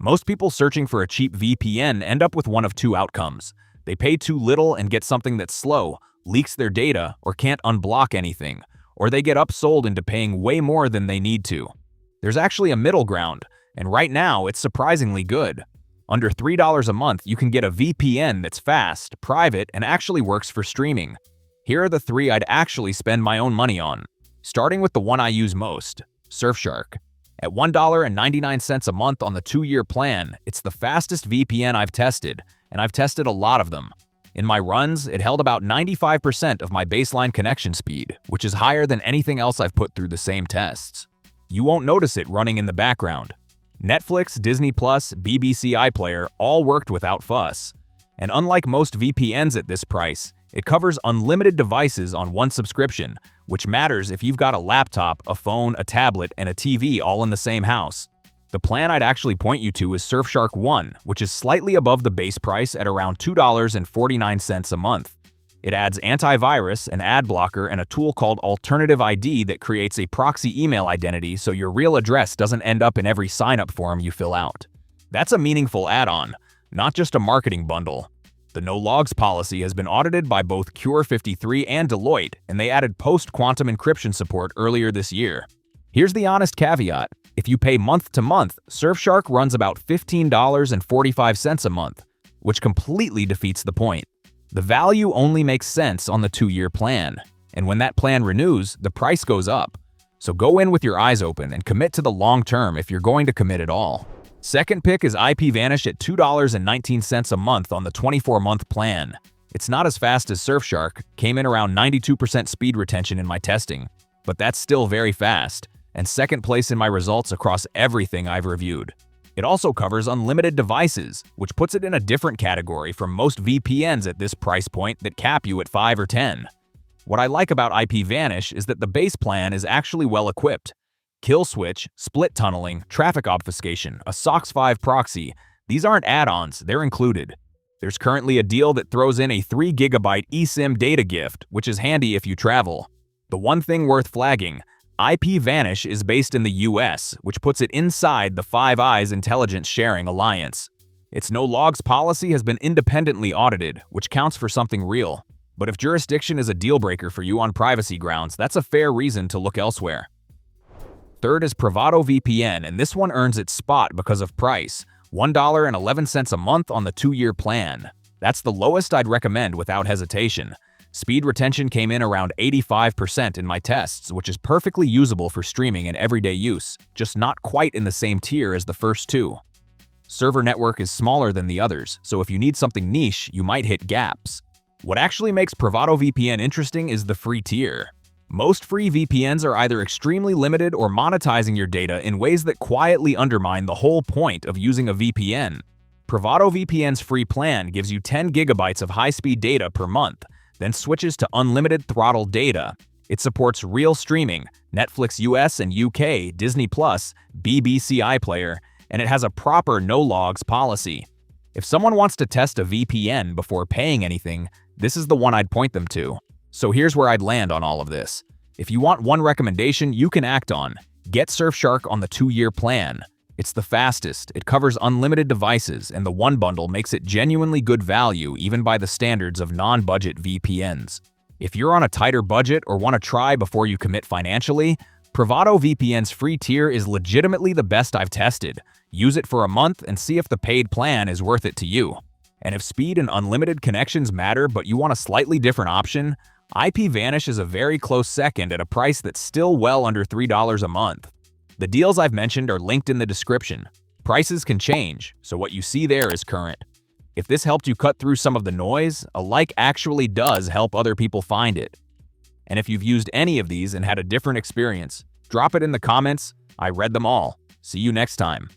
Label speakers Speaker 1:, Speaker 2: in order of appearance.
Speaker 1: Most people searching for a cheap VPN end up with one of two outcomes. They pay too little and get something that's slow, leaks their data, or can't unblock anything, or they get upsold into paying way more than they need to. There's actually a middle ground, and right now it's surprisingly good. Under $3 a month, you can get a VPN that's fast, private, and actually works for streaming. Here are the three I'd actually spend my own money on. Starting with the one I use most, Surfshark. At $1.99 a month on the 2-year plan, it's the fastest VPN I've tested, and I've tested a lot of them. In my runs, it held about 95% of my baseline connection speed, which is higher than anything else I've put through the same tests. You won't notice it running in the background. Netflix, Disney+, BBC iPlayer all worked without fuss. And unlike most VPNs at this price, it covers unlimited devices on one subscription, which matters if you've got a laptop, a phone, a tablet, and a TV all in the same house. The plan I'd actually point you to is Surfshark One, which is slightly above the base price at around $2.49 a month. It adds antivirus, an ad blocker, and a tool called Alternative ID that creates a proxy email identity so your real address doesn't end up in every sign-up form you fill out. That's a meaningful add-on, not just a marketing bundle. The no logs policy has been audited by both Cure53 and Deloitte, and they added post-quantum encryption support earlier this year. Here's the honest caveat. If you pay month to month, Surfshark runs about $15.45 a month, which completely defeats the point. The value only makes sense on the 2-year plan, and when that plan renews, the price goes up. So go in with your eyes open and commit to the long term if you're going to commit at all. Second pick is IPVanish at $2.19 a month on the 24-month plan. It's not as fast as Surfshark, came in around 92% speed retention in my testing, but that's still very fast, and second place in my results across everything I've reviewed. It also covers unlimited devices, which puts it in a different category from most VPNs at this price point that cap you at 5 or 10. What I like about IPVanish is that the base plan is actually well equipped. Kill switch, split tunneling, traffic obfuscation, a SOC 5 proxy, these aren't add-ons, they're included. There's currently a deal that throws in a 3 GB eSIM data gift, which is handy if you travel. The one thing worth flagging, IPVanish is based in the US, which puts it inside the Five Eyes intelligence sharing alliance. Its no logs policy has been independently audited, which counts for something real. But if jurisdiction is a deal breaker for you on privacy grounds, that's a fair reason to look elsewhere. Third is PrivadoVPN, and this one earns its spot because of price, $1.11 a month on the 2-year plan. That's the lowest I'd recommend without hesitation. Speed retention came in around 85% in my tests, which is perfectly usable for streaming and everyday use, just not quite in the same tier as the first two. Server network is smaller than the others, so if you need something niche, you might hit gaps. What actually makes PrivadoVPN interesting is the free tier. Most free VPNs are either extremely limited or monetizing your data in ways that quietly undermine the whole point of using a VPN. PrivadoVPN's free plan gives you 10 GB of high-speed data per month, then switches to unlimited throttled data. It supports real streaming, Netflix US and UK, Disney+, BBC iPlayer, and it has a proper no-logs policy. If someone wants to test a VPN before paying anything, this is the one I'd point them to. So here's where I'd land on all of this. If you want one recommendation you can act on, get Surfshark on the 2-year plan. It's the fastest, it covers unlimited devices, and the one bundle makes it genuinely good value even by the standards of non-budget VPNs. If you're on a tighter budget or want to try before you commit financially, PrivadoVPN's free tier is legitimately the best I've tested. Use it for a month and see if the paid plan is worth it to you. And if speed and unlimited connections matter but you want a slightly different option, IPVanish is a very close second at a price that's still well under $3 a month. The deals I've mentioned are linked in the description. Prices can change, so what you see there is current. If this helped you cut through some of the noise, a like actually does help other people find it. And if you've used any of these and had a different experience, drop it in the comments. I read them all. See you next time.